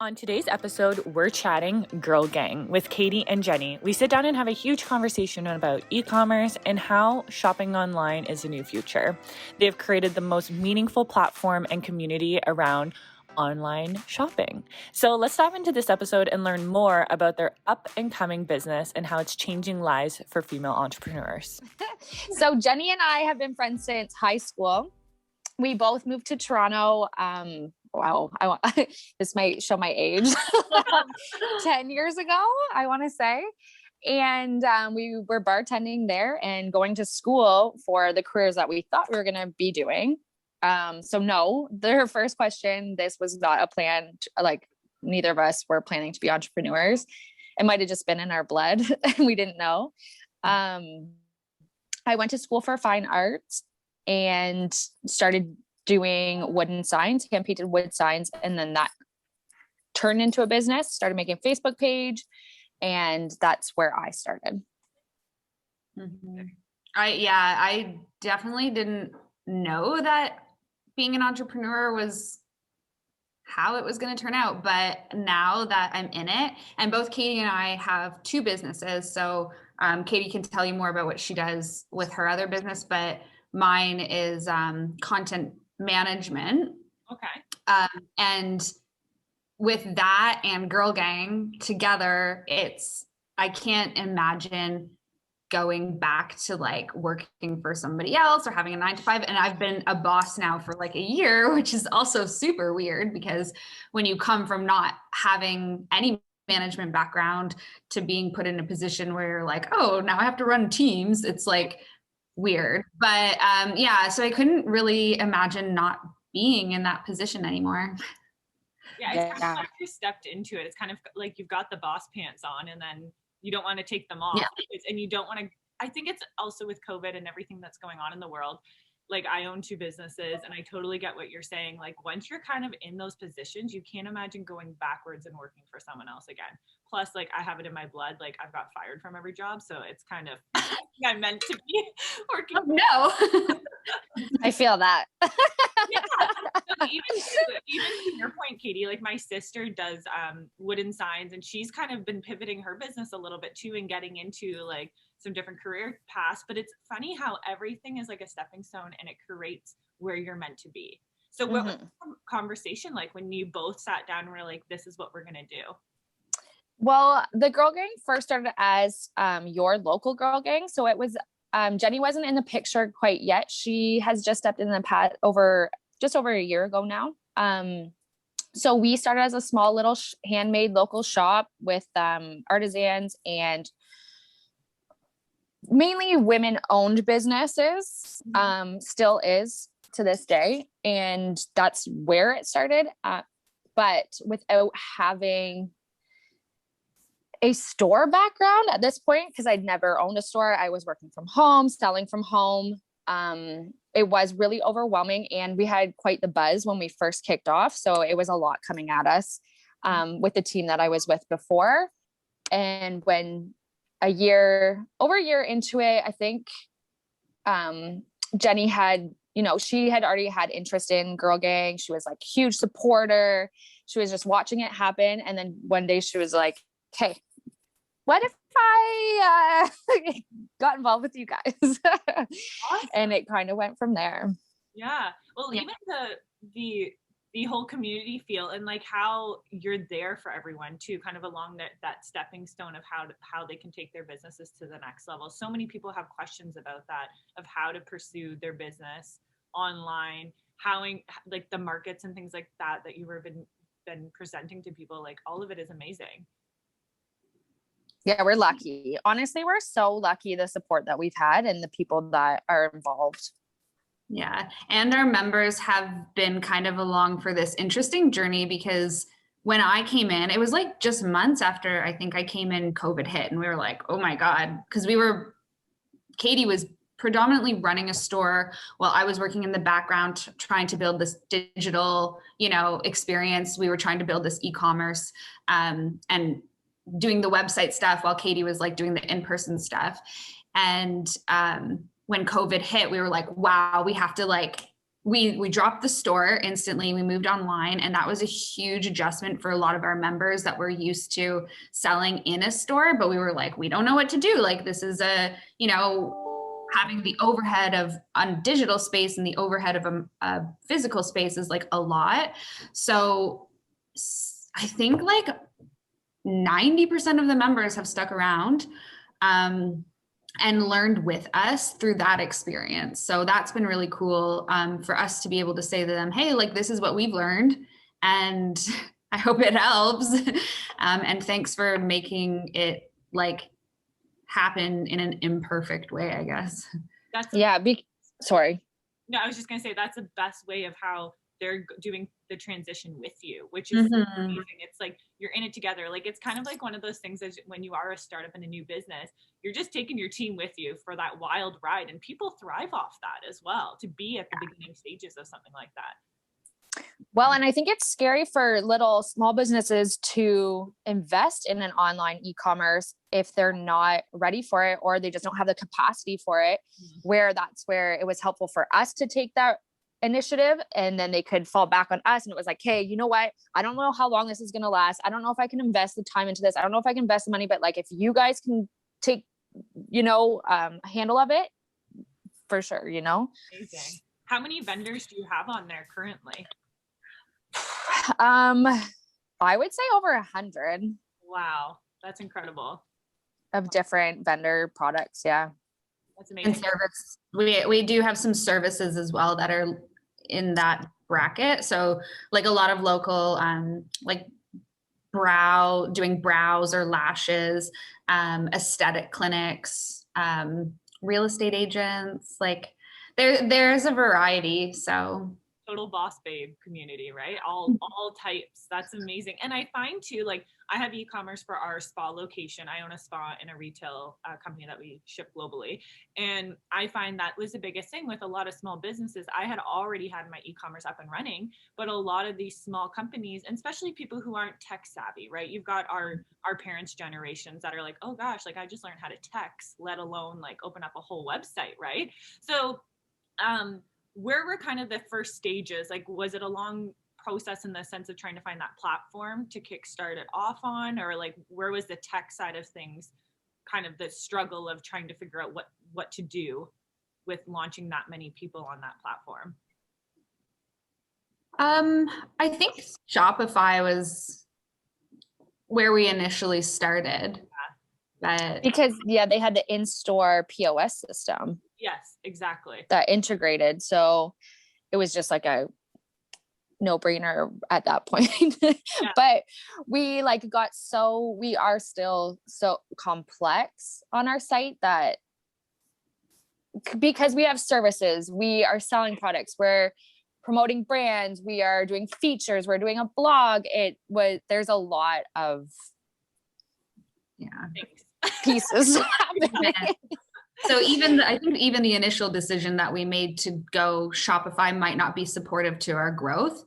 On today's episode, we're chatting Girl Gang with Katie and Jenny. We sit down and have a huge conversation about e-commerce and how shopping online is the new future. They've created the most meaningful platform and community around online shopping. So let's dive into this episode and learn more about their up and coming business and how it's changing lives for female entrepreneurs. So Jenny and I have been friends since high school. We both moved to Toronto. Wow, this might show my age. 10 years ago, I want to say. And we were bartending there and going to school for the careers that we thought we were going to be doing. So no, their first question, this was not a plan. Like neither of us were planning to be entrepreneurs. It might've just been in our blood and we didn't know. I went to school for fine arts and started doing wooden signs, hand painted wood signs. And then that turned into a business, started making a Facebook page. And that's where I started. Mm-hmm. I definitely didn't know that being an entrepreneur was how it was going to turn out. But now that I'm in it, and both Katie and I have two businesses. So Katie can tell you more about what she does with her other business, but mine is content management. Okay. And with that and Girl Gang together, I can't imagine going back to like working for somebody else or having a 9-to-5. And I've been a boss now for like a year, which is also super weird because when you come from not having any management background to being put in a position where you're like, oh, now I have to run teams, it's like weird. But so I couldn't really imagine not being in that position anymore. Yeah, it's kind of like you stepped into it. It's kind of like you've got the boss pants on and then you don't want to take them off. Yeah. And you don't want to, I think it's also with COVID and everything that's going on in the world. Like I own two businesses and I totally get what you're saying. Like once you're kind of in those positions, you can't imagine going backwards and working for someone else again. Plus, like I have it in my blood. Like I've got fired from every job. So it's kind of, I'm meant to be working. Oh, no. I feel that. Yeah. So even to your point, Katie, like my sister does wooden signs and she's kind of been pivoting her business a little bit too and getting into like some different career paths. But it's funny how everything is like a stepping stone and it creates where you're meant to be. So what was the conversation like when you both sat down and were like, this is what we're going to do? Well, the Girl Gang first started as your local Girl Gang. So it was, Jenny wasn't in the picture quite yet. She has just stepped in the path just over a year ago now. So we started as a small little handmade local shop with artisans and mainly women-owned businesses, still is to this day. And that's where it started. But without having a store background at this point, because I'd never owned a store. I was working from home, selling from home. It was really overwhelming and we had quite the buzz when we first kicked off. So it was a lot coming at us with the team that I was with before. And when over a year into it, I think Jenny had, she had already had interest in Girl Gang. She was like huge supporter. She was just watching it happen. And then one day she was like, hey, what if I got involved with you guys? Awesome. And it kind of went from there. Yeah. Well, even the whole community feel and like how you're there for everyone too, kind of along that stepping stone of how they can take their businesses to the next level. So many people have questions about that, of how to pursue their business online, how like the markets and things like that you were been presenting to people. Like all of it is amazing. Yeah, we're lucky. Honestly, we're so lucky the support that we've had and the people that are involved. Yeah. And our members have been kind of along for this interesting journey because when I came in, it was like just months after I think I came in, COVID hit. And we were like, oh my God, because Katie was predominantly running a store while I was working in the background trying to build this digital, experience. We were trying to build this e-commerce and doing the website stuff while Katie was like doing the in-person stuff. And when COVID hit, we were like, wow, we have to we dropped the store instantly. We moved online, and that was a huge adjustment for a lot of our members that were used to selling in a store, but we were like, we don't know what to do. Like, this is having the overhead of a digital space and the overhead of a physical space is like a lot. So I think like 90% of the members have stuck around and learned with us through that experience. So that's been really cool for us to be able to say to them, hey, like, this is what we've learned, and I hope it helps. And thanks for making it like happen in an imperfect way, I guess. Sorry. No, I was just gonna say that's the best way of how they're doing the transition with you, which is amazing. It's like you're in it together. Like, it's kind of like one of those things as when you are a startup in a new business, you're just taking your team with you for that wild ride, and people thrive off that as well, to be at the beginning stages of something like that. Well, and I think it's scary for little small businesses to invest in an online e-commerce if they're not ready for it, or they just don't have the capacity for it, that's where it was helpful for us to take that initiative, and then they could fall back on us. And it was like, hey, you know what? I don't know how long this is going to last. I don't know if I can invest the time into this. I don't know if I can invest the money, but like, if you guys can take, a handle of it, for sure, Amazing. How many vendors do you have on there currently? I would say over 100. Wow. That's incredible. Of different vendor products. Yeah. That's amazing. And service. We do have some services as well that are in that bracket. So like a lot of local, like doing brows or lashes, aesthetic clinics, real estate agents, like there's a variety. So total boss babe community, right? All types. That's amazing. And I find too, like, I have e-commerce for our spa location. I own a spa in a retail company that we ship globally. And I find that was the biggest thing with a lot of small businesses. I had already had my e-commerce up and running, but a lot of these small companies, and especially people who aren't tech savvy, right? You've got our parents' generations that are like, oh gosh, like, I just learned how to text, let alone like open up a whole website, right? So, where were kind of the first stages? Like, was it a long process in the sense of trying to find that platform to kickstart it off on, or like, where was the tech side of things, kind of the struggle of trying to figure out what to do with launching that many people on that platform? I think Shopify was where we initially started. But because they had the in-store POS system. Yes, exactly. That integrated. So it was just like a no-brainer at that point. Yeah. But we we are still so complex on our site that because we have services, we are selling products, we're promoting brands, we are doing features, we're doing a blog. There's a lot of pieces happening. So I think even the initial decision that we made to go Shopify might not be supportive to our growth,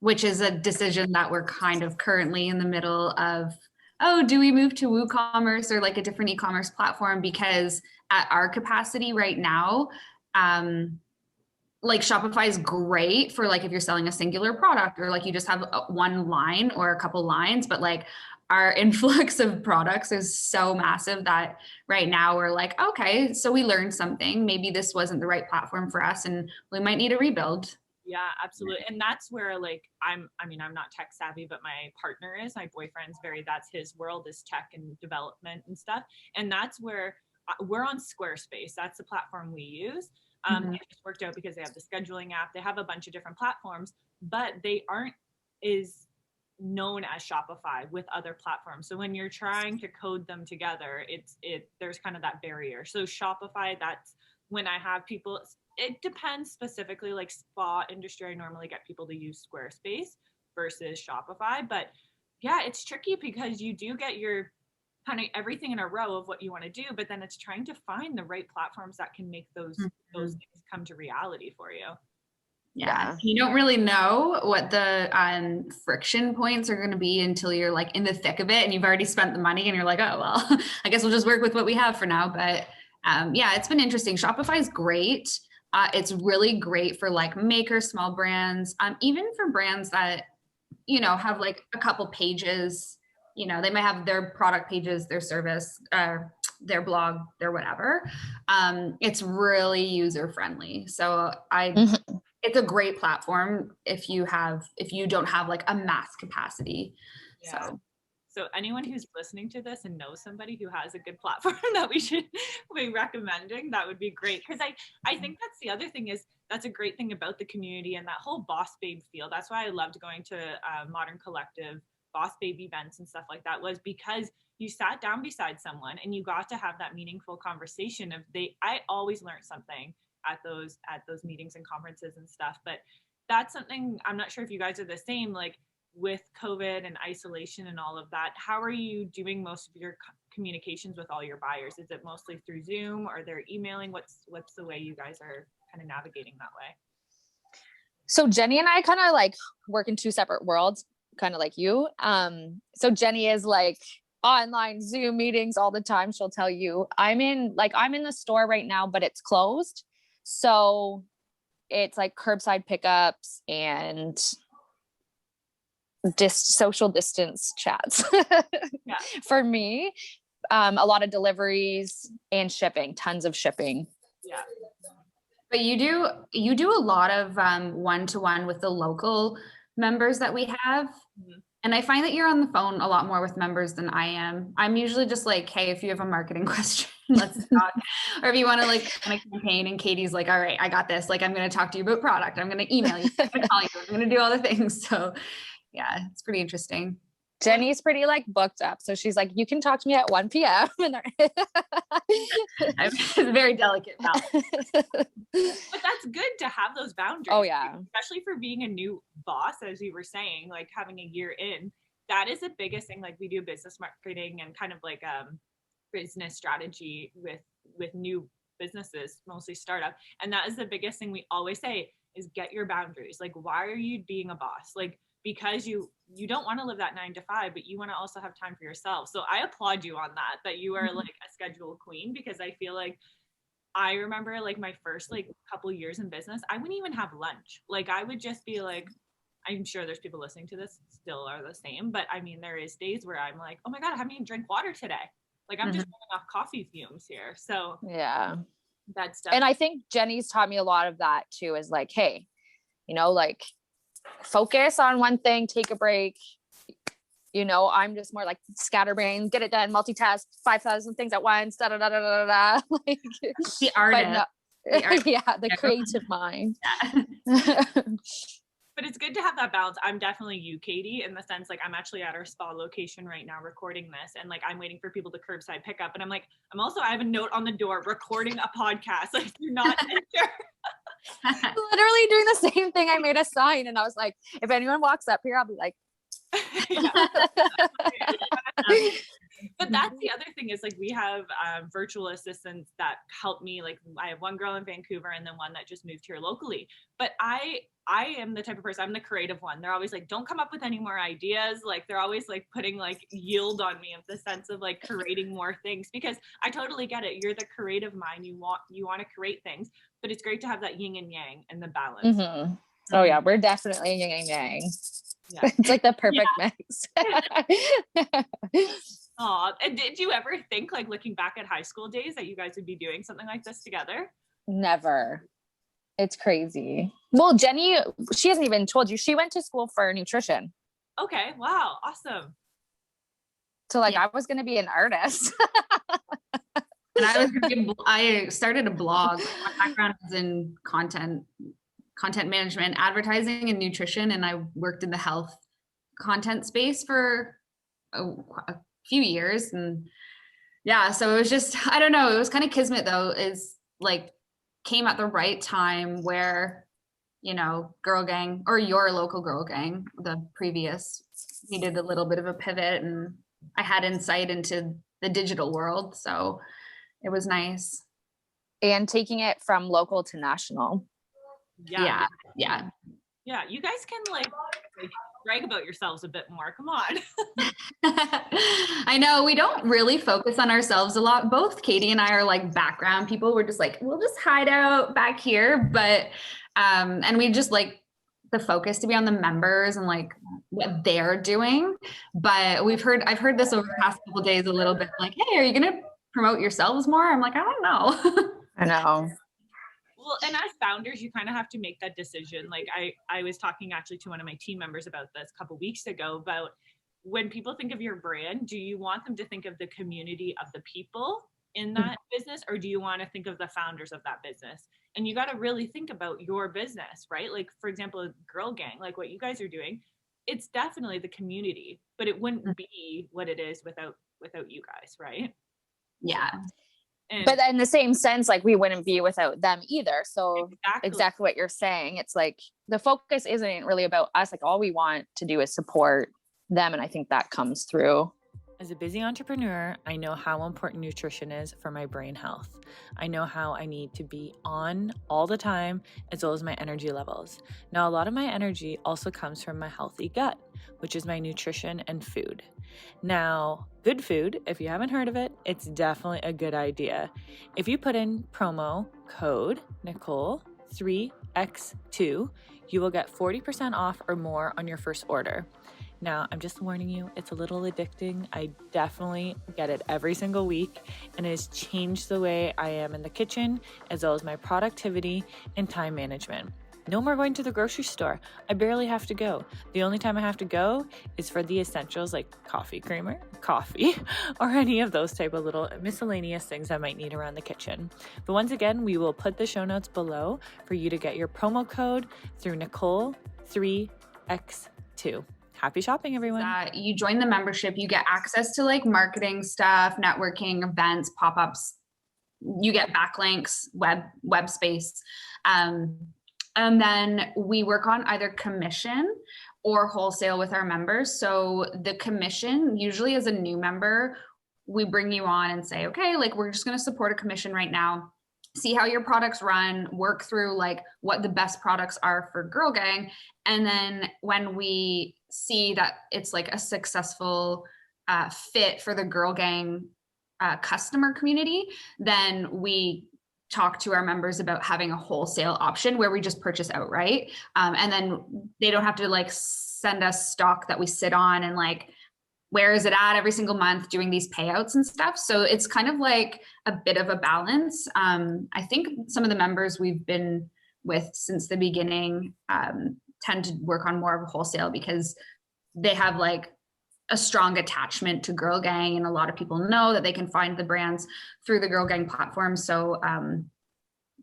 which is a decision that we're kind of currently in the middle of. Oh, do we move to WooCommerce or like a different e-commerce platform? Because at our capacity right now, like Shopify is great for like if you're selling a singular product or like you just have one line or a couple lines, but like our influx of products is so massive that right now we're like, okay, so we learned something. Maybe this wasn't the right platform for us and we might need a rebuild. Yeah, absolutely. And that's where like, I'm not tech savvy, but my partner is, my boyfriend's that's his world is tech and development and stuff. And that's where we're on Squarespace. That's the platform we use. It just worked out because they have the scheduling app. They have a bunch of different platforms, but they aren't as known as Shopify with other platforms. So when you're trying to code them together, there's kind of that barrier. So Shopify, that's when I have people, it depends specifically, like spa industry, I normally get people to use Squarespace versus Shopify. But yeah, it's tricky because you do get your kind of everything in a row of what you want to do, but then it's trying to find the right platforms that can make those things come to reality for you. Yeah. You don't really know what the friction points are going to be until you're like in the thick of it and you've already spent the money and you're like, oh, well, I guess we'll just work with what we have for now. But yeah, it's been interesting. Shopify is great. It's really great for like maker small brands, even for brands that, you know, have like a couple pages, you know, they might have their product pages, their service, their blog, their whatever. It's really user friendly. So it's a great platform if you don't have like a mass capacity. Yeah. So anyone who's listening to this and knows somebody who has a good platform that we should be recommending, that would be great. Because I think that's the other thing is that's a great thing about the community and that whole Boss Babe feel. That's why I loved going to Modern Collective, Boss Babe events and stuff like that, was because you sat down beside someone and you got to have that meaningful conversation of I always learned something at those meetings and conferences and stuff. But that's something, I'm not sure if you guys are the same, like with COVID and isolation and all of that, how are you doing most of your communications with all your buyers? Is it mostly through Zoom or they're emailing? What's the way you guys are kind of navigating that way? So Jenny and I kind of like work in two separate worlds, kind of like you. So Jenny is like online Zoom meetings all the time. She'll tell you. I'm in the store right now, but it's closed. So it's like curbside pickups and social distance chats for me. A lot of deliveries and shipping, tons of shipping. Yeah. But you do a lot of one-to-one with the local members that we have. Mm-hmm. And I find that you're on the phone a lot more with members than I am. I'm usually just like, hey, if you have a marketing question, let's talk. Or if you want to like run a campaign and Katie's like, all right, I got this. Like, I'm going to talk to you about product. I'm going to email you. I'm going to call you. I'm going to do all the things. So yeah, it's pretty interesting. Jenny's pretty like booked up. So she's like, you can talk to me at 1 p.m. It's a very delicate balance. But that's good to have those boundaries. Oh yeah. Especially for being a new boss, as you were saying, like having a year in, that is the biggest thing. Like we do business marketing and kind of like business strategy with new businesses, mostly startup. And that is the biggest thing we always say is get your boundaries. Like, why are you being a boss? Like, because you don't want to live that 9 to 5, but you want to also have time for yourself. So I applaud you on that you are like a schedule queen, because I feel like I remember like my first like couple years in business, I wouldn't even have lunch. Like I would just be like, I'm sure there's people listening to this still are the same, but I mean, there is days where I'm like, oh my God, I haven't even drank water today. Like I'm just running off coffee fumes here. So yeah, that's definitely. And I think Jenny's taught me a lot of that too, is like, hey, you know, like focus on one thing, take a break. You know, I'm just more like scatterbrain, get it done, multitask 5,000 things at once, da da da da da da. Like the artist. Yeah, the creative mind. Yeah. But it's good to have that balance. I'm definitely you, Katie, in the sense like I'm actually at our spa location right now recording this, and like I'm waiting for people to curbside pick up, and I'm like, I have a note on the door recording a podcast. Like, do not enter. Literally doing the same thing. I made a sign and I was like, if anyone walks up here, I'll be like, But that's the other thing is like we have virtual assistants that help me. Like I have one girl in Vancouver and then one that just moved here locally. But I am the type of person, I'm the creative one. They're always like, don't come up with any more ideas. Like they're always like putting like yield on me of the sense of like creating more things, because I totally get it. You're the creative mind. You want to create things, but it's great to have that yin and yang and the balance. Mm-hmm. Oh yeah, we're definitely yin and yang. Yeah. It's like the perfect mix. And did you ever think, like looking back at high school days, that you guys would be doing something like this together? Never. It's crazy. Well, Jenny, she hasn't even told you. She went to school for nutrition. Okay. Wow. Awesome. So like I was going to be an artist. And I started a blog. My background is in content management, advertising, and nutrition. And I worked in the health content space for a few years. And yeah, so it was just, I don't know, it was kind of kismet though, is like came at the right time where, you know, Girl Gang, or your local Girl Gang, the previous, needed a little bit of a pivot, and I had insight into the digital world. So it was nice. And taking it from local to national. Yeah. Yeah. You guys can like brag about yourselves a bit more. Come on. I know we don't really focus on ourselves a lot. Both Katie and I are like background people. We're just like, we'll just hide out back here. But, and we just like the focus to be on the members and like what they're doing. But I've heard this over the past couple of days a little bit like, hey, are you going to promote yourselves more? I'm like, I don't know. I know. Well, and as founders, you kind of have to make that decision. Like I was talking actually to one of my team members about this a couple of weeks ago about when people think of your brand, do you want them to think of the community of the people in that business, or do you want to think of the founders of that business? And you got to really think about your business, right? Like, for example, Girl Gang, like what you guys are doing, it's definitely the community, but it wouldn't be what it is without you guys, right? Yeah. But in the same sense, like we wouldn't be without them either. So exactly what you're saying. It's like the focus isn't really about us. Like all we want to do is support them. And I think that comes through. As a busy entrepreneur, I know how important nutrition is for my brain health. I know how I need to be on all the time, as well as my energy levels. Now, a lot of my energy also comes from my healthy gut, which is my nutrition and food. Now, GoodFood, if you haven't heard of it, it's definitely a good idea. If you put in promo code Nicole 3x2, you will get 40% off or more on your first order. Now, I'm just warning you, it's a little addicting. I definitely get it every single week, and it has changed the way I am in the kitchen, as well as my productivity and time management. No more going to the grocery store. I barely have to go. The only time I have to go is for the essentials like coffee creamer, coffee, or any of those type of little miscellaneous things I might need around the kitchen. But once again, we will put the show notes below for you to get your promo code through Nicole 3x2. Happy shopping, everyone. You join the membership, you get access to like marketing stuff, networking, events, pop-ups. You get backlinks, web space. And then we work on either commission or wholesale with our members. So the commission, usually as a new member, we bring you on and say, okay, like we're just going to support a commission right now. See how your products run, work through like what the best products are for Girl Gang. And then when we see that it's like a successful fit for the Girl Gang customer community, then we talk to our members about having a wholesale option where we just purchase outright. And then they don't have to like send us stock that we sit on and like, where is it at every single month doing these payouts and stuff. So it's kind of like a bit of a balance. I think some of the members we've been with since the beginning tend to work on more of a wholesale because they have like a strong attachment to Girl Gang, and a lot of people know that they can find the brands through the Girl Gang platform. So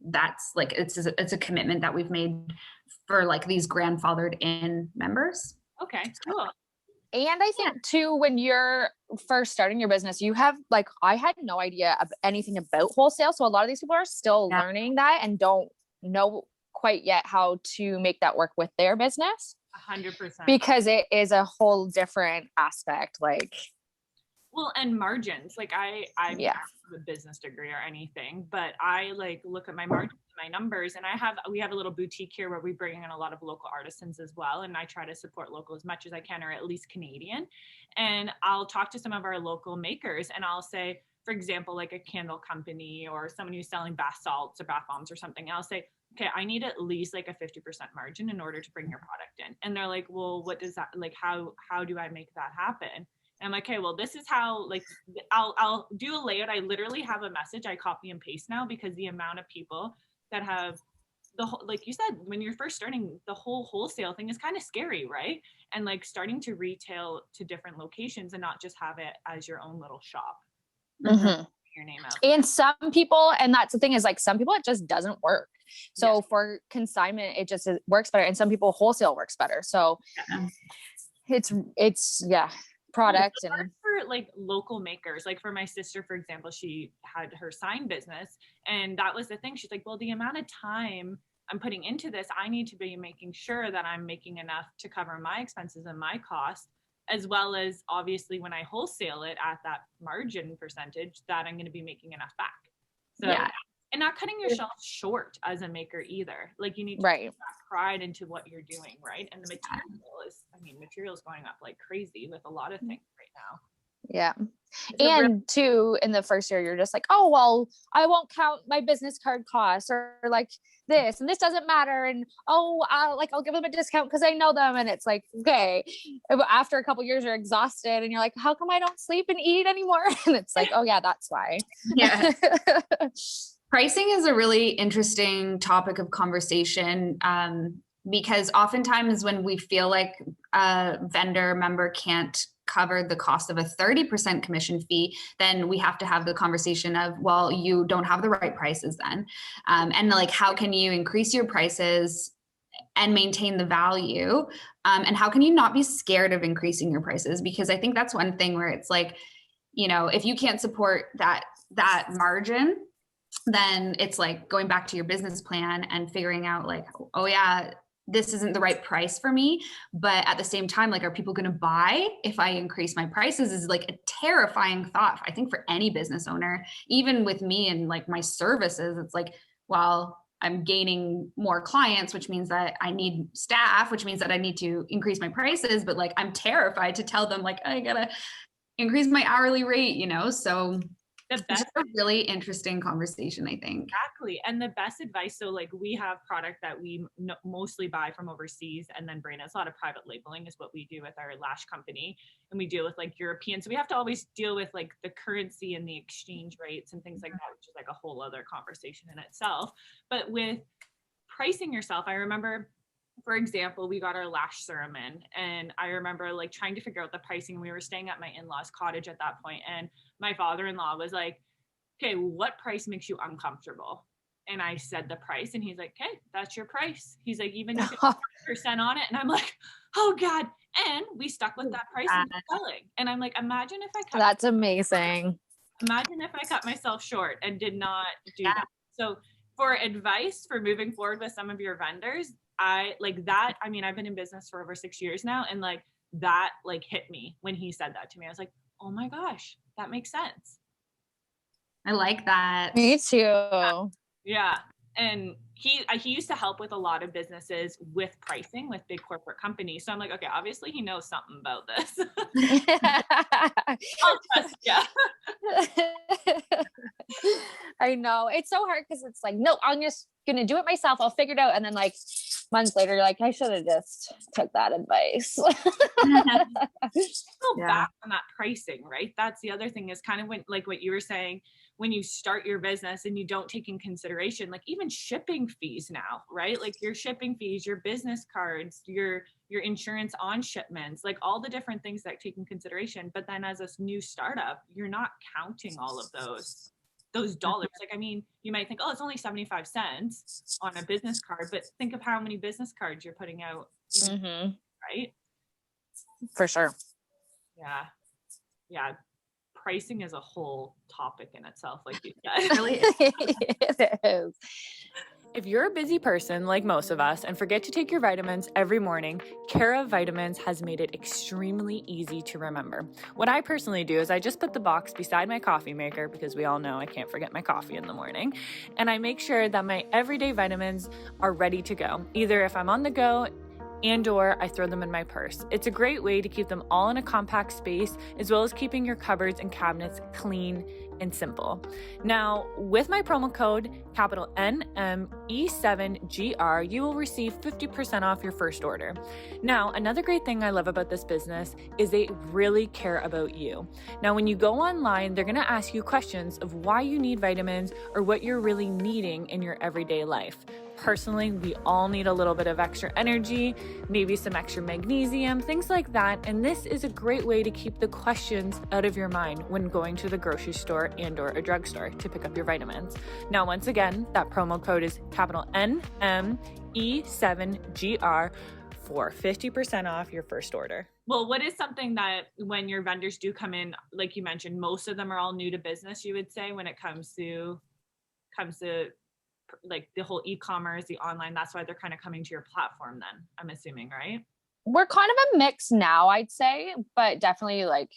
that's like, it's a commitment that we've made for like these grandfathered in members. Okay, cool. And I think too, when you're first starting your business, you have like, I had no idea of anything about wholesale. So a lot of these people are still learning that and don't know quite yet how to make that work with their business. 100%. Because it is a whole different aspect. Like, well, and margins, like I'm not a business degree or anything, but I like look at my margins, my numbers, and we have a little boutique here where we bring in a lot of local artisans as well. And I try to support local as much as I can, or at least Canadian. And I'll talk to some of our local makers and I'll say, for example, like a candle company or someone who's selling bath salts or bath bombs or something. I'll say, okay, I need at least like a 50% margin in order to bring your product in. And they're like, well, what does that, like, how do I make that happen? And I'm like, okay, well, this is how, like, I'll do a layout. I literally have a message I copy and paste now because the amount of people that have the whole, like you said, when you're first starting, the whole wholesale thing is kind of scary, right? And like starting to retail to different locations and not just have it as your own little shop. Mm-hmm. Your name out. And some people, and that's the thing is like, some people, it just doesn't work. So for consignment, it just works better. And some people wholesale works better. So it's product and for like local makers. Like for my sister, for example, she had her sign business, and that was the thing. She's like, well, the amount of time I'm putting into this, I need to be making sure that I'm making enough to cover my expenses and my costs, as well as obviously when I wholesale it at that margin percentage, that I'm going to be making enough back. So And not cutting yourself short as a maker either. Like you need to Right. put that pride into what you're doing, right? And the material is going up like crazy with a lot of things right now. Yeah. And too, in the first year, you're just like, oh, well, I won't count my business card costs or like this, and this doesn't matter. And I'll give them a discount because I know them. And it's like, okay. But after a couple years, you're exhausted and you're like, how come I don't sleep and eat anymore? And it's like, oh yeah, that's why. Yeah. Pricing is a really interesting topic of conversation, because oftentimes when we feel like a vendor member can't cover the cost of a 30% commission fee, then we have to have the conversation of, well, you don't have the right prices then. And like, how can you increase your prices and maintain the value? And how can you not be scared of increasing your prices? Because I think that's one thing where it's like, you know, if you can't support that margin, then it's like going back to your business plan and figuring out like, oh yeah, this isn't the right price for me. But at the same time, like, are people going to buy if I increase my prices is like a terrifying thought, I think, for any business owner. Even with me and like my services, it's like, well, I'm gaining more clients, which means that I need staff, which means that I need to increase my prices. But like, I'm terrified to tell them like, I gotta increase my hourly rate, you know? So it's a really interesting conversation, I think. Exactly. And the best advice, so like we have product that we mostly buy from overseas and then bring. It's a lot of private labeling is what we do with our lash company. And we deal with like European. So we have to always deal with like the currency and the exchange rates and things like that, which is like a whole other conversation in itself. But with pricing yourself, I remember, for example, we got our lash serum in, and I remember like trying to figure out the pricing. We were staying at my in-laws' cottage at that point, and my father-in-law was like, okay, what price makes you uncomfortable? And I said the price, and he's like, okay, that's your price. He's like, even you can % on it. And I'm like, oh God. And we stuck with that price and selling. And I'm like, imagine if I cut. That's amazing. Imagine if I cut myself short and did not do that. So for advice for moving forward with some of your vendors, I like that. I mean, I've been in business for over 6 years now. And like that like hit me when he said that to me. I was like, oh my gosh, that makes sense. I like that. Me too. Yeah. And he used to help with a lot of businesses with pricing with big corporate companies. So I'm like, okay, obviously he knows something about this. I'll trust, yeah. I know. It's so hard because it's like, no, I'm just going to do it myself. I'll figure it out. And then like months later, you're like, I should have just took that advice. Back on that pricing, right? That's the other thing is kind of when, like what you were saying, when you start your business and you don't take in consideration, like even shipping fees now, right? Like your shipping fees, your business cards, your insurance on shipments, like all the different things that take in consideration. But then as a new startup, you're not counting all of those dollars. Like, I mean, you might think, oh, it's only 75 cents on a business card, but think of how many business cards you're putting out, right? For sure. Yeah. Yeah. Pricing is a whole topic in itself, like you said. It really is. It is. If you're a busy person like most of us and forget to take your vitamins every morning, Cara Vitamins has made it extremely easy to remember. What I personally do is I just put the box beside my coffee maker because we all know I can't forget my coffee in the morning. And I make sure that my everyday vitamins are ready to go, either if I'm on the go and/or I throw them in my purse. It's a great way to keep them all in a compact space, as well as keeping your cupboards and cabinets clean and simple. Now, with my promo code, capital NME7GR, you will receive 50% off your first order. Now, another great thing I love about this business is they really care about you. Now, when you go online, they're gonna ask you questions of why you need vitamins or what you're really needing in your everyday life. Personally, we all need a little bit of extra energy, maybe some extra magnesium, things like that. And this is a great way to keep the questions out of your mind when going to the grocery store and/or a drugstore to pick up your vitamins. Now, once again, that promo code is capital NME7GR for 50% off your first order. Well, what is something that when your vendors do come in, like you mentioned, most of them are all new to business, you would say, when it comes to like the whole e-commerce, the online, that's why they're kind of coming to your platform then, I'm assuming, right? We're kind of a mix now, I'd say, but definitely like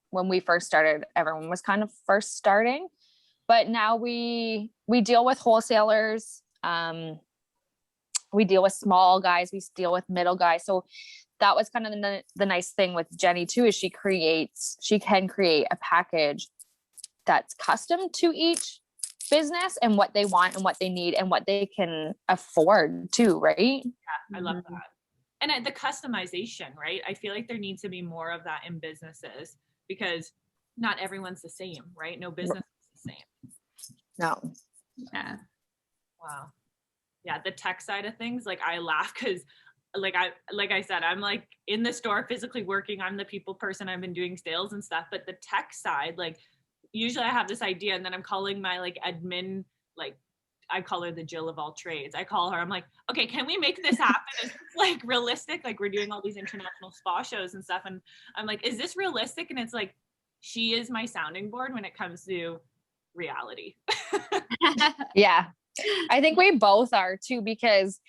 when we first started, everyone was kind of first starting. but now we deal with wholesalers. We deal with small guys, we deal with middle guys. So that was kind of the nice thing with Jenny too, is she can create a package that's custom to each business and what they want and what they need and what they can afford too, right? Yeah, I love that. And the customization, right? I feel like there needs to be more of that in businesses, because not everyone's the same, right? No business is the same. No. Yeah. Wow. Yeah, the tech side of things, like I laugh because like I said, I'm like in the store physically working. I'm the people person. I've been doing sales and stuff, but the tech side, like usually I have this idea and then I'm calling my like admin, like I call her the Jill of all trades. I call her, I'm like, okay, can we make this happen? Is this like realistic? Like we're doing all these international spa shows and stuff. And I'm like, is this realistic? And it's like, she is my sounding board when it comes to reality. Yeah. I think we both are too, because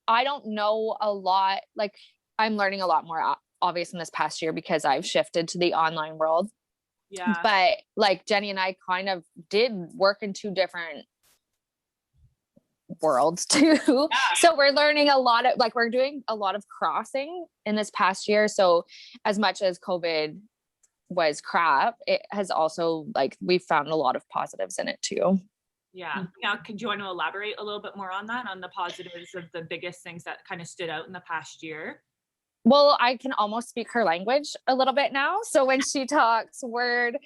I don't know a lot. Like I'm learning a lot more obvious in this past year because I've shifted to the online world. Yeah. But like Jenny and I kind of did work in two different worlds too. Yeah. So we're learning a lot of, like, we're doing a lot of crossing in this past year. So as much as COVID was crap, it has also, like, we found a lot of positives in it too. Yeah. Now, could you want to elaborate a little bit more on that, on the positives of the biggest things that kind of stood out in the past year? Well, I can almost speak her language a little bit now. So when she talks word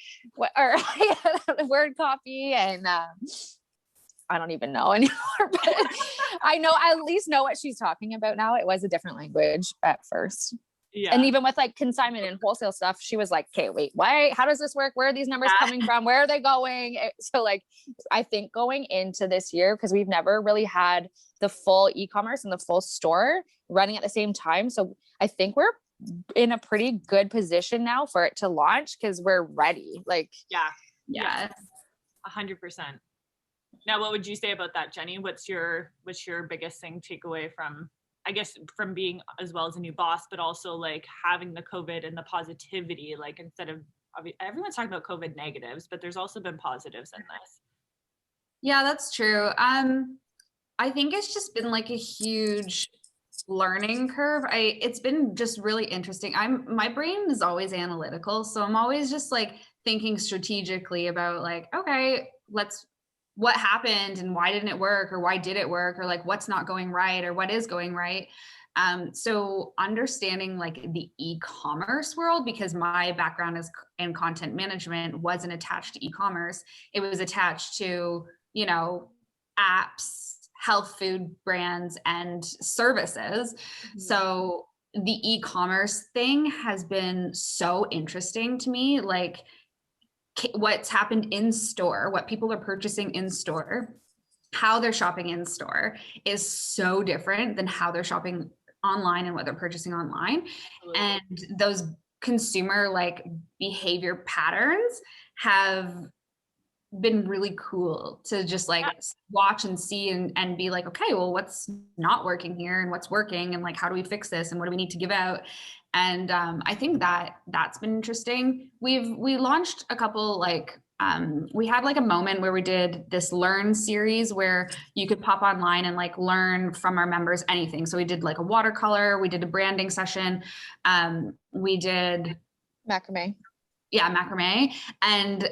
copy, and I don't even know anymore, but I at least know what she's talking about now. It was a different language at first. Yeah. And even with like consignment and wholesale stuff, she was like, okay, wait, why? How does this work? Where are these numbers coming from? Where are they going? So like, I think going into this year, because we've never really had the full e-commerce and the full store running at the same time. So I think we're in a pretty good position now for it to launch, because we're ready. Like, yeah, 100%. Now, what would you say about that, Jenny? What's your biggest thing takeaway from, I guess, from being as well as a new boss, but also like having the COVID and the positivity, like instead of, everyone's talking about COVID negatives, but there's also been positives in this. Yeah, that's true. I think it's just been like a huge learning curve. It's been just really interesting. My brain is always analytical. So I'm always just like thinking strategically about like, okay, what happened and why didn't it work, or why did it work, or like what's not going right, or what is going right. So understanding like the e-commerce world, because my background is in content management, wasn't attached to e-commerce. It was attached to, apps, health food brands, and services. Mm-hmm. So the e-commerce thing has been so interesting to me. Like, what's happened in store, what people are purchasing in store, how they're shopping in store is so different than how they're shopping online and what they're purchasing online. Absolutely. And those consumer like behavior patterns have been really cool to just like watch and see and be like, okay, well, what's not working here and what's working, and like, how do we fix this, and what do we need to give out? And I think that's been interesting. We launched a couple, like, we had like a moment where we did this learn series where you could pop online and like learn from our members anything. So we did like a watercolor, we did a branding session, we did macrame. Yeah, macrame. And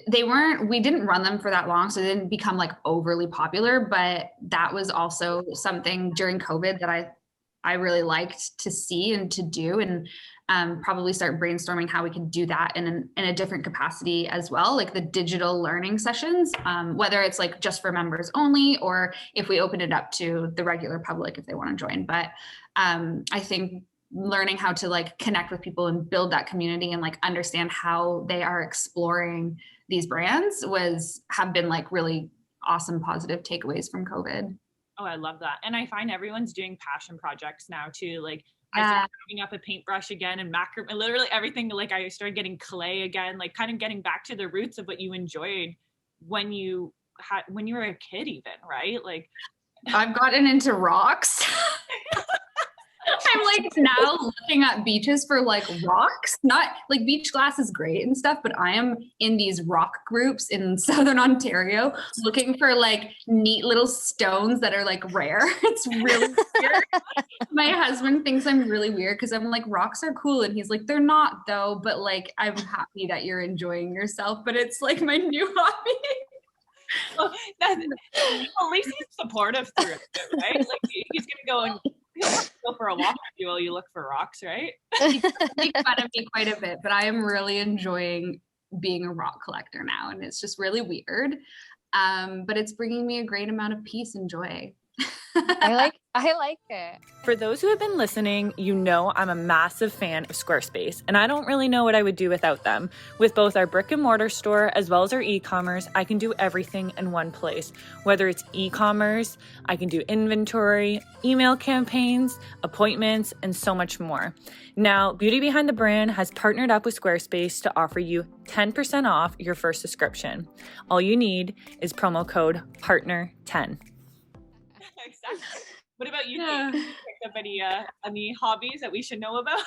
we didn't run them for that long, so they didn't become like overly popular, but that was also something during COVID that I really liked to see and to do, and probably start brainstorming how we could do that in a different capacity as well, like the digital learning sessions, whether it's like just for members only, or if we open it up to the regular public if they want to join. But I think learning how to like connect with people and build that community and like understand how they are exploring these brands have been like really awesome positive takeaways from COVID. Oh, I love that. And I find everyone's doing passion projects now too. Like I started picking up a paintbrush again and macrame, literally everything. Like I started getting clay again, like kind of getting back to the roots of what you enjoyed when you were a kid even, right? Like I've gotten into rocks. I'm like now looking at beaches for like rocks, not like beach glass is great and stuff, but I am in these rock groups in Southern Ontario looking for like neat little stones that are like rare. It's really weird. My husband thinks I'm really weird because I'm like, rocks are cool. And he's like, they're not though, but like, I'm happy that you're enjoying yourself, but it's like my new hobby. Well, at least he's supportive through it, right? Like he's gonna go and he'll go for a walk with you while you look for rocks, right? He makes fun of me quite a bit, but I am really enjoying being a rock collector now, and it's just really weird. But it's bringing me a great amount of peace and joy. I like it. For those who have been listening, you know I'm a massive fan of Squarespace, and I don't really know what I would do without them. With both our brick and mortar store as well as our e-commerce, I can do everything in one place. Whether it's e-commerce, I can do inventory, email campaigns, appointments, and so much more. Now, Beauty Behind the Brand has partnered up with Squarespace to offer you 10% off your first subscription. All you need is promo code PARTNER10. Exactly. What about you? Kate? You picked up any hobbies that we should know about?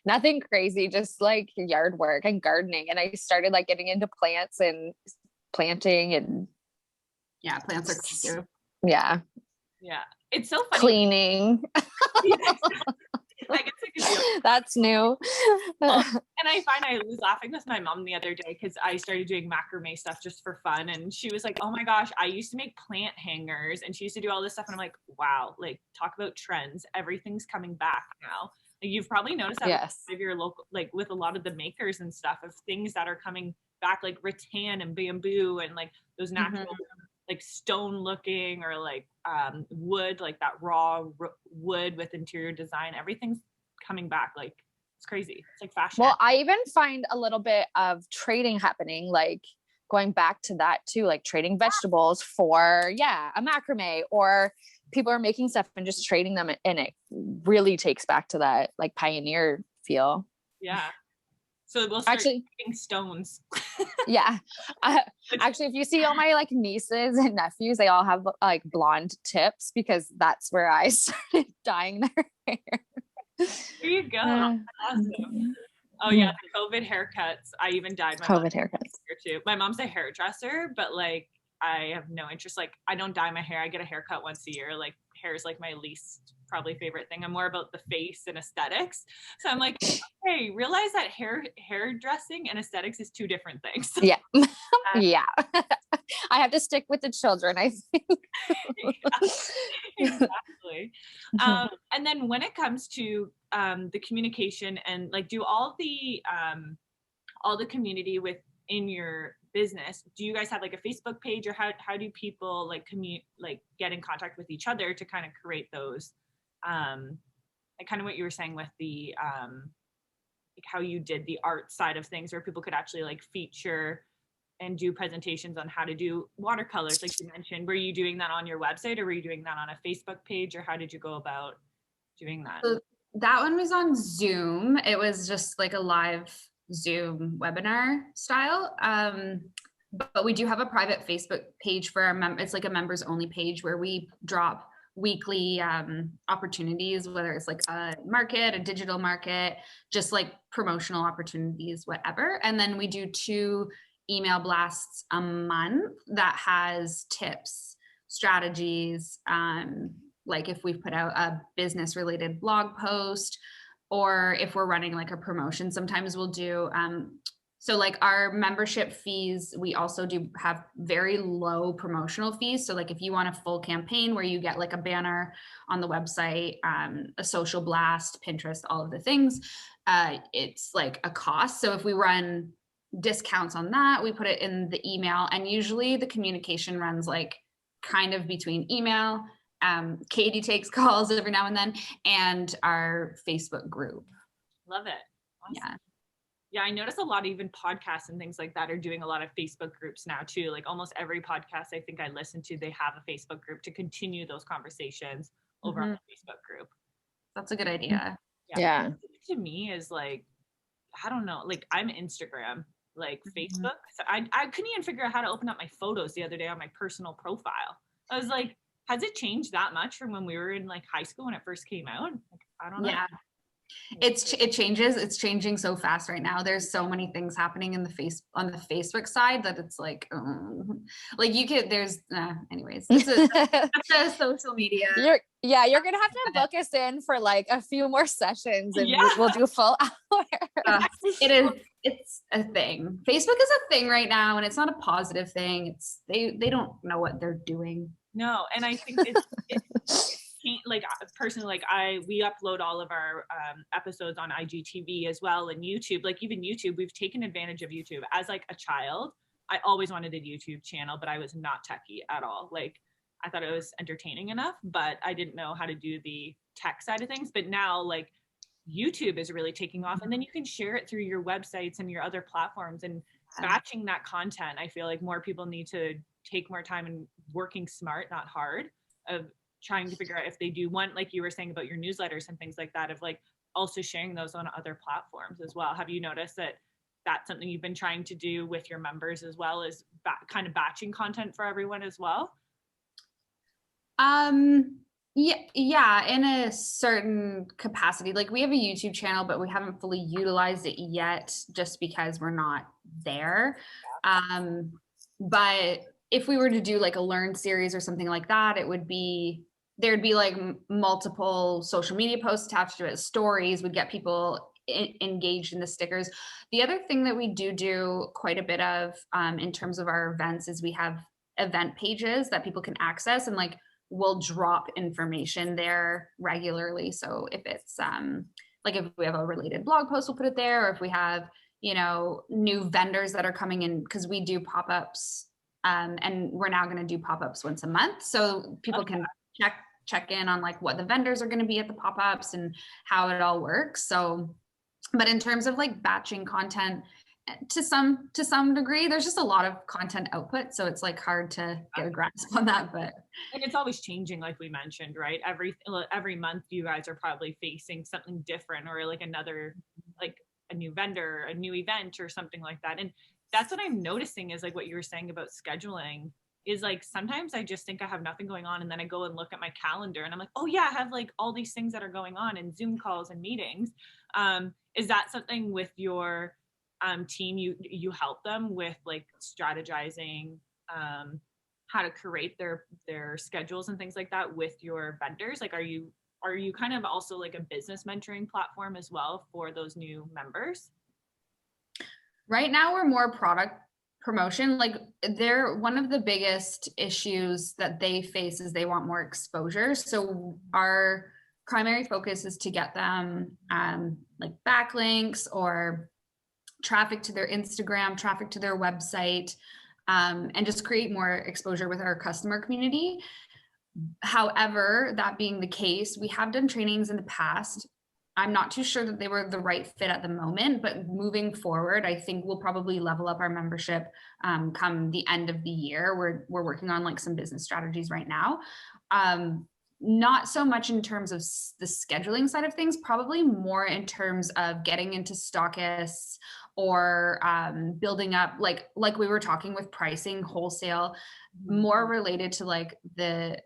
Nothing crazy, just like yard work and gardening. And I started like getting into plants and planting and yeah, plants are cute. Yeah. Yeah. It's so funny. Cleaning. I guess I could do. That's new. And I find I was laughing with my mom the other day because I started doing macrame stuff just for fun. And she was like, oh my gosh, I used to make plant hangers and she used to do all this stuff. And I'm like, wow, like talk about trends. Everything's coming back now. Like, you've probably noticed that yes. with your local, like with a lot of the makers and stuff of things that are coming back, like rattan and bamboo and like those natural like stone looking or like wood, like that raw wood with interior design. Everything's coming back. Like it's crazy. It's like fashion. Well, I even find a little bit of trading happening, like going back to that too, like trading vegetables for a macrame, or people are making stuff and just trading them, and it really takes back to that like pioneer feel. Yeah. So we'll start actually trading stones. Yeah. Actually, if you see all my like nieces and nephews, they all have like blonde tips because that's where I started dyeing their hair. There you go. Awesome. Oh yeah, the COVID haircuts. I even dyed my COVID haircuts too. My mom's a hairdresser, but like I have no interest. Like I don't dye my hair. I get a haircut once a year. Like hair is like my least probably favorite thing. I'm more about the face and aesthetics. So I'm like, hey, realize that hairdressing and aesthetics is two different things. Yeah. Yeah. I have to stick with the children, I think. Exactly. And then when it comes to the communication and like do all the community within your business, do you guys have like a Facebook page, or how do people like get in contact with each other to kind of create those like kind of what you were saying with the like how you did the art side of things, where people could actually like feature and do presentations on how to do watercolors like you mentioned? Were you doing that on your website, or were you doing that on a Facebook page, or how did you go about doing that? So that one was on Zoom. It was just like a live Zoom webinar style. But we do have a private Facebook page for our members. It's like a members only page where we drop weekly opportunities, whether it's like a market, a digital market, just like promotional opportunities, whatever. And then we do 2 email blasts a month that has tips, strategies, like if we've put out a business related blog post, or if we're running like a promotion, sometimes we'll do so like our membership fees, we also do have very low promotional fees. So like if you want a full campaign where you get like a banner on the website, a social blast, Pinterest, all of the things, it's like a cost. So if we run discounts on that, we put it in the email, and usually the communication runs like kind of between email, Katie takes calls every now and then, and our Facebook group. Love it. Awesome. Yeah, I notice a lot of even podcasts and things like that are doing a lot of Facebook groups now too. Like almost every podcast I think I listen to, they have a Facebook group to continue those conversations over on the Facebook group. That's a good idea. Yeah. To me is like, I don't know, like I'm Instagram, like Facebook. So I couldn't even figure out how to open up my photos the other day on my personal profile. I was like, has it changed that much from when we were in like high school when it first came out? Like, I don't know. Yeah. It changes. It's changing so fast right now. There's so many things happening on the Facebook side that it's like you could, anyways, it's a social media. You're gonna have to book us in for like a few more sessions and we'll do full hour. It's a thing. Facebook is a thing right now, and it's not a positive thing. It's they don't know what they're doing. No, and I think it's like personally, like we upload all of our episodes on IGTV as well, and YouTube. Like even YouTube, we've taken advantage of YouTube. As like a child, I always wanted a YouTube channel, but I was not techie at all. Like I thought it was entertaining enough, but I didn't know how to do the tech side of things. But now like YouTube is really taking off, and then you can share it through your websites and your other platforms, and batching that content. I feel like more people need to take more time and working smart, not hard, of trying to figure out if they do want, like you were saying about your newsletters and things like that, of like also sharing those on other platforms as well. Have you noticed that that's something you've been trying to do with your members as well, as kind of batching content for everyone as well? Yeah, in a certain capacity. Like we have a YouTube channel, but we haven't fully utilized it yet just because we're not there. But if we were to do like a learn series or something like that, there'd be like multiple social media posts attached to it, stories would get people engaged in the stickers. The other thing that we do quite a bit of in terms of our events is we have event pages that people can access, and like we'll drop information there regularly. So if it's like if we have a related blog post, we'll put it there, or if we have, you know, new vendors that are coming in, because we do pop-ups and we're now going to do pop-ups once a month, so people can check in on like what the vendors are going to be at the pop-ups and how it all works. So, but in terms of like batching content, to some degree, there's just a lot of content output, so it's like hard to get a grasp on that. But and it's always changing, like we mentioned, right? Every month you guys are probably facing something different, or like another, like a new vendor, a new event or something like that. And that's what I'm noticing is like what you were saying about scheduling, is like sometimes I just think I have nothing going on, and then I go and look at my calendar and I'm like, oh yeah, I have like all these things that are going on, and Zoom calls and meetings. Is that something with your team you help them with, like strategizing how to create their schedules and things like that with your vendors? Like are you kind of also like a business mentoring platform as well for those new members? Right now we're more product promotion. Like they're one of the biggest issues that they face is they want more exposure. So our primary focus is to get them like backlinks or traffic to their Instagram, traffic to their website, and just create more exposure with our customer community. However, that being the case, we have done trainings in the past. I'm not too sure that they were the right fit at the moment, but moving forward, I think we'll probably level up our membership come the end of the year. We're working on like some business strategies right now. Not so much in terms of the scheduling side of things, probably more in terms of getting into stockists or building up, like we were talking with pricing, wholesale, more related to like the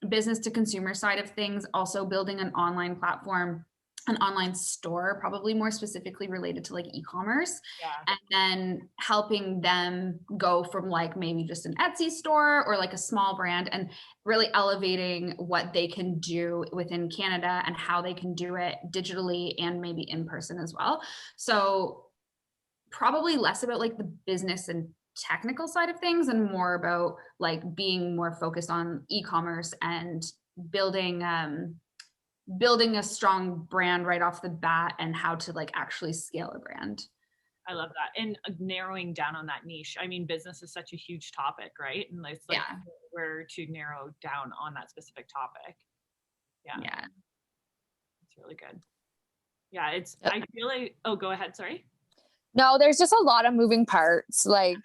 business to consumer side of things, also building an online platform, an online store, probably more specifically related to like e-commerce, and then helping them go from like maybe just an Etsy store or like a small brand, and really elevating what they can do within Canada and how they can do it digitally and maybe in person as well. So probably less about like the business and technical side of things and more about like being more focused on e-commerce and building a strong brand right off the bat, and how to like actually scale a brand. I love that. And narrowing down on that niche. I mean, business is such a huge topic, right? And it's like where to narrow down on that specific topic. Yeah. It's really good. Yeah, it's I feel like, oh, go ahead, sorry. No, there's just a lot of moving parts. Like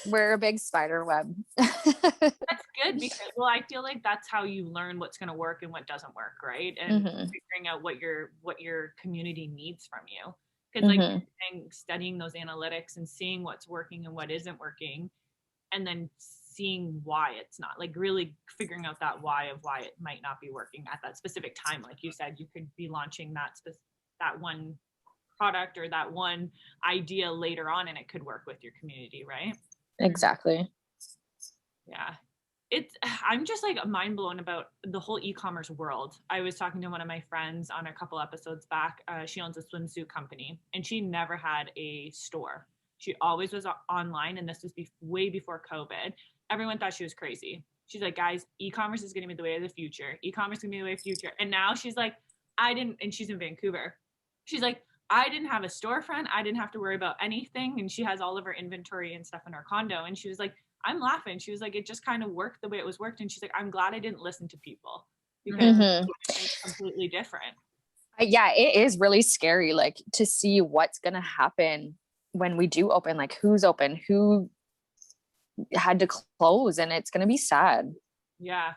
we're a big spider web. That's good, because I feel like that's how you learn what's going to work and what doesn't work, right? And figuring out what your community needs from you. Because like studying those analytics and seeing what's working and what isn't working, and then seeing why it's not, like really figuring out that why of why it might not be working at that specific time. Like you said, you could be launching that one product or that one idea later on, and it could work with your community, right? Exactly. Yeah. I'm just like mind blown about the whole e-commerce world. I was talking to one of my friends on a couple episodes back. She owns a swimsuit company, and she never had a store. She always was online, and this was way before COVID. Everyone thought she was crazy. She's like, guys, e-commerce is going to be the way of the future. E-commerce is going to be the way of the future. And now she's like, and she's in Vancouver. She's like, I didn't have a storefront. I didn't have to worry about anything. And she has all of her inventory and stuff in her condo. And she was like, I'm laughing. She was like, it just kind of worked the way it was worked. And she's like, I'm glad I didn't listen to people, because it's completely different. Yeah, it is really scary, like to see what's going to happen when we do open, like who's open, who had to close, and it's going to be sad. Yeah.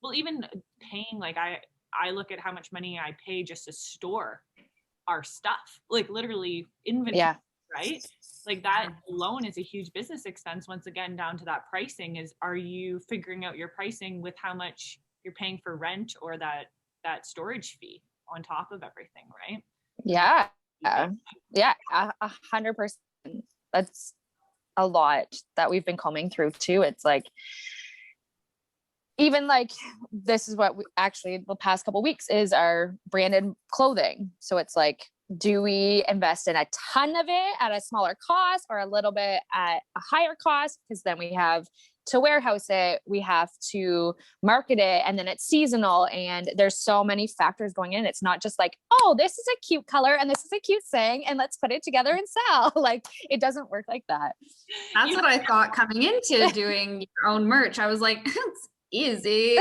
Well, even paying, like I look at how much money I pay just to store our stuff, like literally inventory, right? Like that alone is a huge business expense. Once again, down to that pricing is, are you figuring out your pricing with how much you're paying for rent or that storage fee on top of everything, right? Yeah. 100%. That's a lot that we've been coming through too. It's like, even like, this is what we actually, the past couple of weeks is our branded clothing. So it's like, do we invest in a ton of it at a smaller cost or a little bit at a higher cost? Because then we have to warehouse it, we have to market it, and then it's seasonal, and there's so many factors going in. It's not just like, oh, this is a cute color and this is a cute saying and let's put it together and sell. Like, it doesn't work like that. That's what I thought coming into doing your own merch. I was like, it's easy.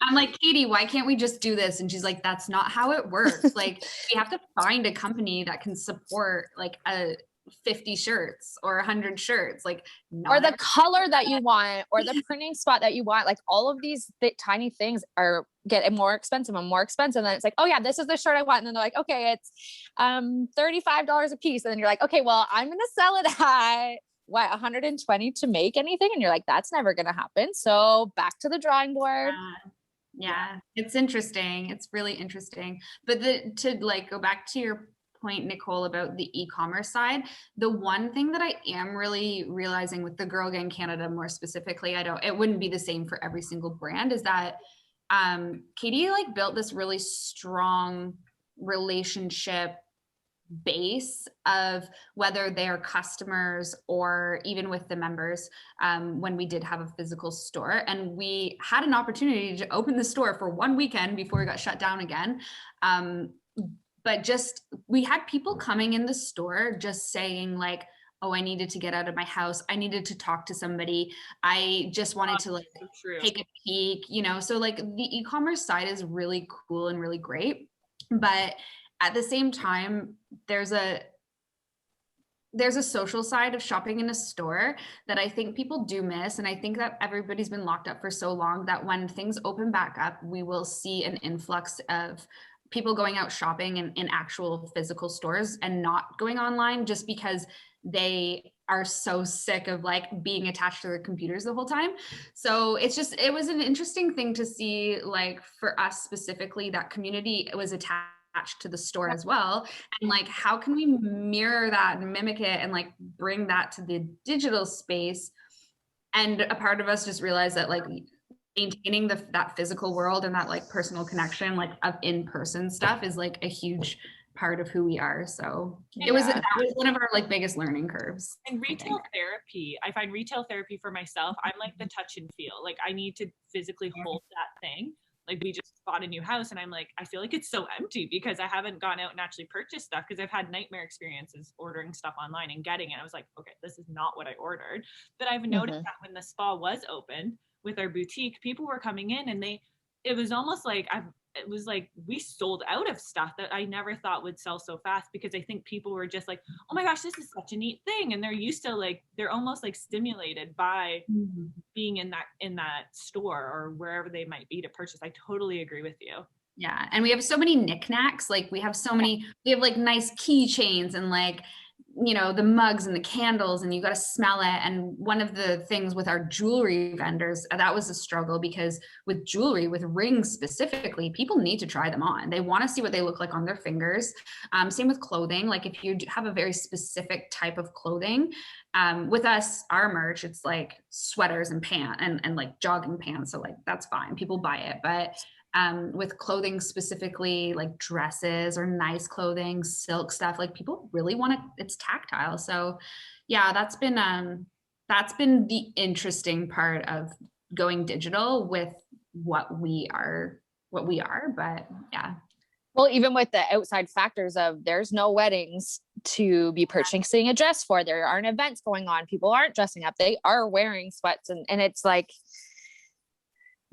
I'm like, Katie, why can't we just do this? And she's like, that's not how it works. Like, we have to find a company that can support like a 50 shirts or 100 shirts, like, or the color that you want, or the printing spot that you want. Like, all of these tiny things are getting more expensive and more expensive. And then it's like, oh yeah, this is the shirt I want. And then they're like, okay, it's $35 a piece. And then you're like, okay, well, I'm going to sell it at what, 120 to make anything? And you're like, that's never going to happen. So back to the drawing board. Yeah. It's interesting. It's really interesting. But to like go back to your point, Nicole, about the e-commerce side, the one thing that I am really realizing with the Girl Gang Canada more specifically, it wouldn't be the same for every single brand, is that Katie like built this really strong relationship base of whether they're customers or even with the members when we did have a physical store, and we had an opportunity to open the store for one weekend before we got shut down again. But just, we had people coming in the store just saying like, oh, I needed to get out of my house. I needed to talk to somebody. I just wanted to like take a peek, you know? So like the e-commerce side is really cool and really great. But at the same time, there's a social side of shopping in a store that I think people do miss. And I think that everybody's been locked up for so long that when things open back up, we will see an influx of people going out shopping in actual physical stores and not going online, just because they are so sick of like being attached to their computers the whole time. So it was an interesting thing to see, like for us specifically, that community was attached to the store as well. And like, how can we mirror that and mimic it and like bring that to the digital space? And a part of us just realized that like maintaining that physical world and that like personal connection, like of in-person stuff, is like a huge part of who we are. So that was one of our like biggest learning curves. And retail therapy, I find retail therapy for myself, I'm like the touch and feel. Like I need to physically hold that thing. Like we just bought a new house and I'm like, I feel like it's so empty because I haven't gone out and actually purchased stuff, because I've had nightmare experiences ordering stuff online and getting it. I was like, okay, this is not what I ordered. But I've noticed that when the spa was open with our boutique, people were coming in and it was almost like we sold out of stuff that I never thought would sell so fast, because I think people were just like, oh my gosh, this is such a neat thing. And they're used to like, they're almost like stimulated by being in that store or wherever they might be to purchase. I totally agree with you. Yeah. And we have so many knickknacks. Like we have like nice keychains and like you know, the mugs and the candles, and you got to smell it. And one of the things with our jewelry vendors, that was a struggle, because with jewelry, with rings specifically, people need to try them on. They want to see what they look like on their fingers. Same with clothing. Like if you have a very specific type of clothing, with us, our merch, it's like sweaters and pants and like jogging pants. So like, that's fine. People buy it. But with clothing specifically, like dresses or nice clothing, silk stuff, like people really want it. It's tactile. So yeah, that's been the interesting part of going digital with what we are. But yeah. Well, even with the outside factors of there's no weddings to be purchasing a dress for, there aren't events going on, people aren't dressing up, they are wearing sweats, and it's like,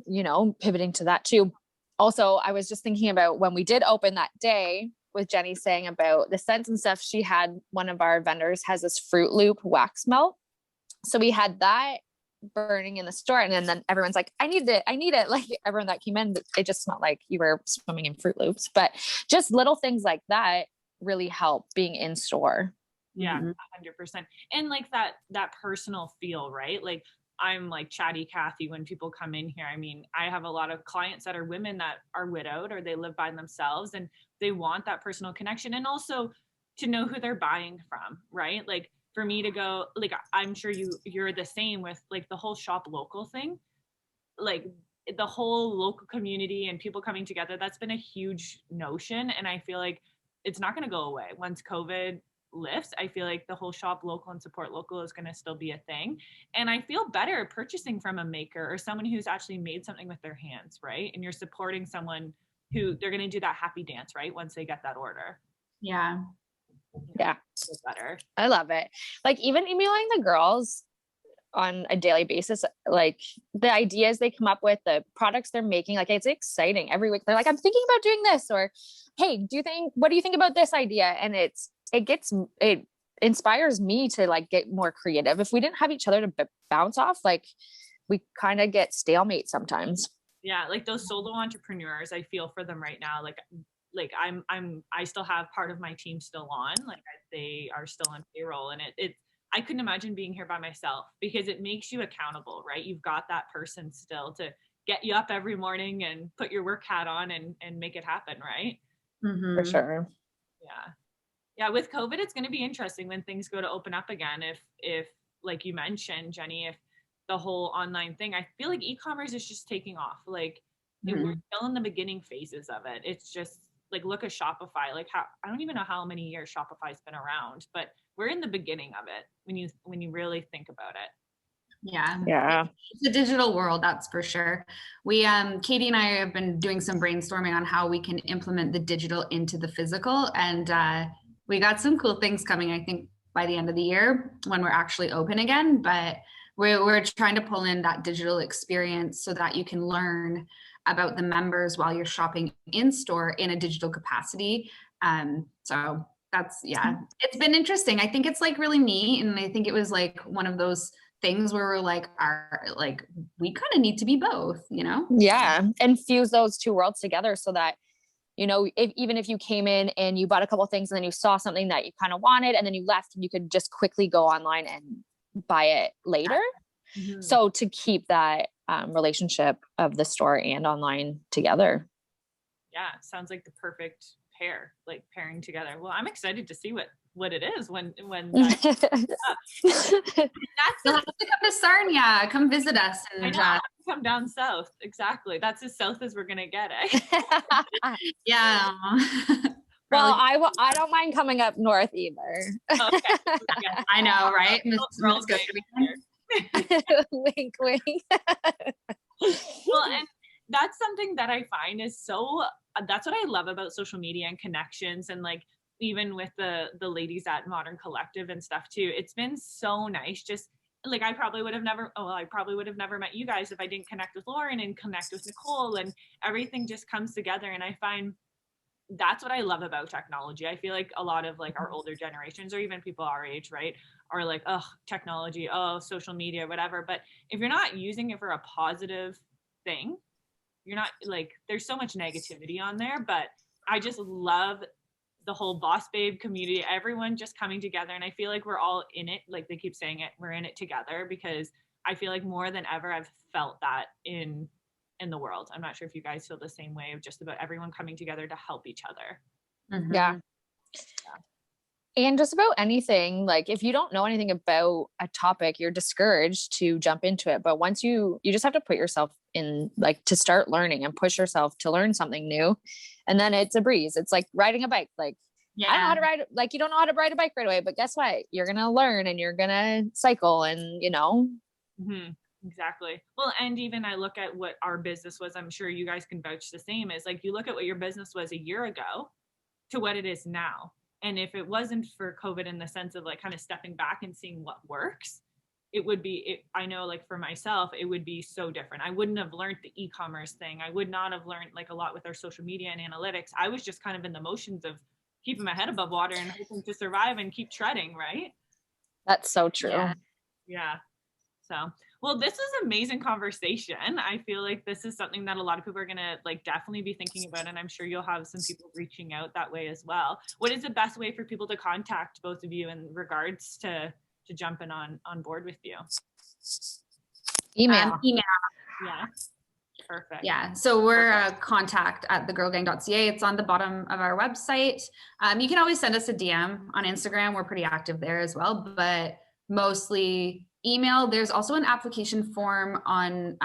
you know, pivoting to that too. Also, I was just thinking about when we did open that day, with Jenny saying about the scents and stuff, she had, one of our vendors has this Fruit Loop wax melt. So we had that burning in the store, and then everyone's like, I need it. Like everyone that came in, it just smelled like you were swimming in Fruit Loops. But just little things like that really help being in store. Yeah, 100%. And like that personal feel, right? Like I'm like chatty Kathy when people come in here. I mean, I have a lot of clients that are women that are widowed or they live by themselves, and they want that personal connection, and also to know who they're buying from, right? Like for me to go, like, I'm sure you're the same with like the whole shop local thing, like the whole local community and people coming together. That's been a huge notion. And I feel like it's not going to go away once COVID lifts. I feel like the whole shop local and support local is going to still be a thing. And I feel better purchasing from a maker or someone who's actually made something with their hands, right? And you're supporting someone who they're going to do that happy dance, right? Once they get that order. Yeah. Yeah. It's better. I love it. Like even emailing the girls on a daily basis, like the ideas they come up with, the products they're making, like it's exciting every week. They're like, I'm thinking about doing this, or, hey, what do you think about this idea? And it inspires me to like get more creative. If we didn't have each other to bounce off, like we kind of get stalemate sometimes. Yeah. Like those solo entrepreneurs, I feel for them right now. Like I still have part of my team still on, like they are still on payroll, and I couldn't imagine being here by myself, because it makes you accountable, right? You've got that person still to get you up every morning and put your work hat on and make it happen, right? For sure. Yeah. With COVID, it's going to be interesting when things go to open up again. If like you mentioned, Jenny, if the whole online thing, I feel like e-commerce is just taking off. Like we're still in the beginning phases of it. It's just like, look at Shopify. Like I don't even know how many years Shopify's been around, but we're in the beginning of it when you really think about it. Yeah. It's a digital world, that's for sure. We Katie and I have been doing some brainstorming on how we can implement the digital into the physical, and we got some cool things coming, I think, by the end of the year when we're actually open again. But we're trying to pull in that digital experience so that you can learn about the members while you're shopping in store in a digital capacity. So that's, it's been interesting. I think it's like really neat. And I think it was like one of those things where we're like, we kind of need to be both, you know? Yeah. And fuse those two worlds together so that, you know, even if you came in and you bought a couple of things and then you saw something that you kind of wanted and then you left, and you could just quickly go online and buy it later. Mm-hmm. So to keep that relationship of the store and online together. Yeah. Sounds like the perfect pair, like pairing together. Well, I'm excited to see what it is when that's You'll have to come to Sarnia, come visit us, and come down south. Exactly, that's as south as we're gonna get, eh? Yeah. Well, I don't mind coming up north either. Okay. Yeah, I know, right? Wink, wink. Well, and that's something that I find is that's what I love about social media and connections, and like even with the ladies at Modern Collective and stuff too. It's been so nice. Just like I probably would have never met you guys if I didn't connect with Lauren and connect with Nicole, and everything just comes together. And I find that's what I love about technology. I feel like a lot of like our older generations, or even people our age, right, are like, oh, technology, oh, social media, whatever. But if you're not using it for a positive thing, you're not, like, there's so much negativity on there. But I just love the whole Boss Babe community, everyone just coming together. And I feel like we're all in it. Like they keep saying it, we're in it together, because I feel like more than ever, I've felt that in the world. I'm not sure if you guys feel the same way, of just about everyone coming together to help each other. Mm-hmm. Yeah. And just about anything, like if you don't know anything about a topic, you're discouraged to jump into it. But once you just have to put yourself in, like, to start learning and push yourself to learn something new. And then it's a breeze. It's like riding a bike. Like, I don't know how to ride, like, you don't know how to ride a bike right away, but guess what? You're going to learn and you're going to cycle and, you know. Mm-hmm. Exactly. Well, and even I look at what our business was, I'm sure you guys can vouch the same, is like, you look at what your business was a year ago to what it is now. And if it wasn't for COVID, in the sense of like kind of stepping back and seeing what works, it would be, I know, like for myself, it would be so different. I wouldn't have learned the e-commerce thing. I would not have learned like a lot with our social media and analytics. I was just kind of in the motions of keeping my head above water and hoping to survive and keep treading, right? That's so true. Yeah. So, well, this is an amazing conversation. I feel like this is something that a lot of people are going to like definitely be thinking about. And I'm sure you'll have some people reaching out that way as well. What is the best way for people to contact both of you in regards to jumping on board with you? Email. Yeah. Perfect. Yeah. So we're contact at thegirlgang.ca. It's on the bottom of our website. You can always send us a DM on Instagram. We're pretty active there as well, but mostly email. There's also an application form on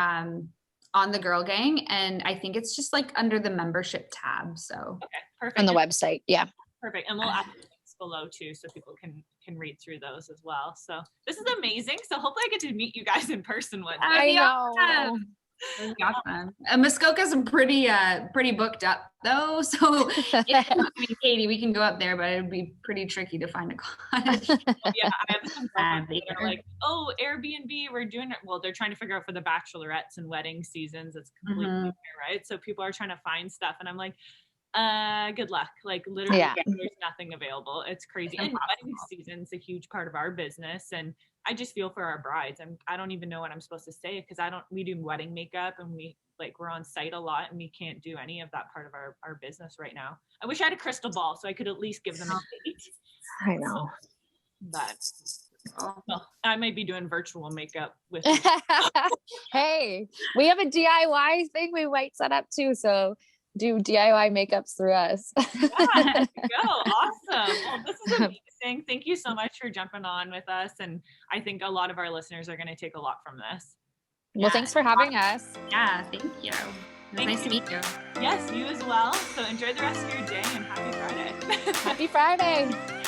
the Girl Gang, and I think it's just like under the membership tab. So okay, perfect. On the website. Yeah. Perfect. And we'll add the links below too, so people can read through those as well. So this is amazing. So hopefully I get to meet you guys in person one day. I know. Awesome. Muskoka's pretty booked up though. So I mean, Katie, we can go up there, but it would be pretty tricky to find a cottage. Yeah, I have some friends that are like, oh, Airbnb, we're doing it. Well, they're trying to figure out for the bachelorettes and wedding seasons. It's completely new, right? So people are trying to find stuff, and I'm like, good luck. Like literally, there's nothing available. It's crazy. And wedding season's a huge part of our business, and I just feel for our brides. I don't even know what I'm supposed to say, because we do wedding makeup, and we're on site a lot, and we can't do any of that part of our business right now. I wish I had a crystal ball so I could at least give them a date. I know. But well, I might be doing virtual makeup with Hey, we have a DIY thing we might set up too. So do DIY makeups through us. Yeah, go. Awesome. Well, this is amazing. Thank you so much for jumping on with us. And I think a lot of our listeners are going to take a lot from this. Well, thanks for having us. Yeah, thank you. Nice to meet you. Yes, you as well. So enjoy the rest of your day, and happy Friday. Happy Friday.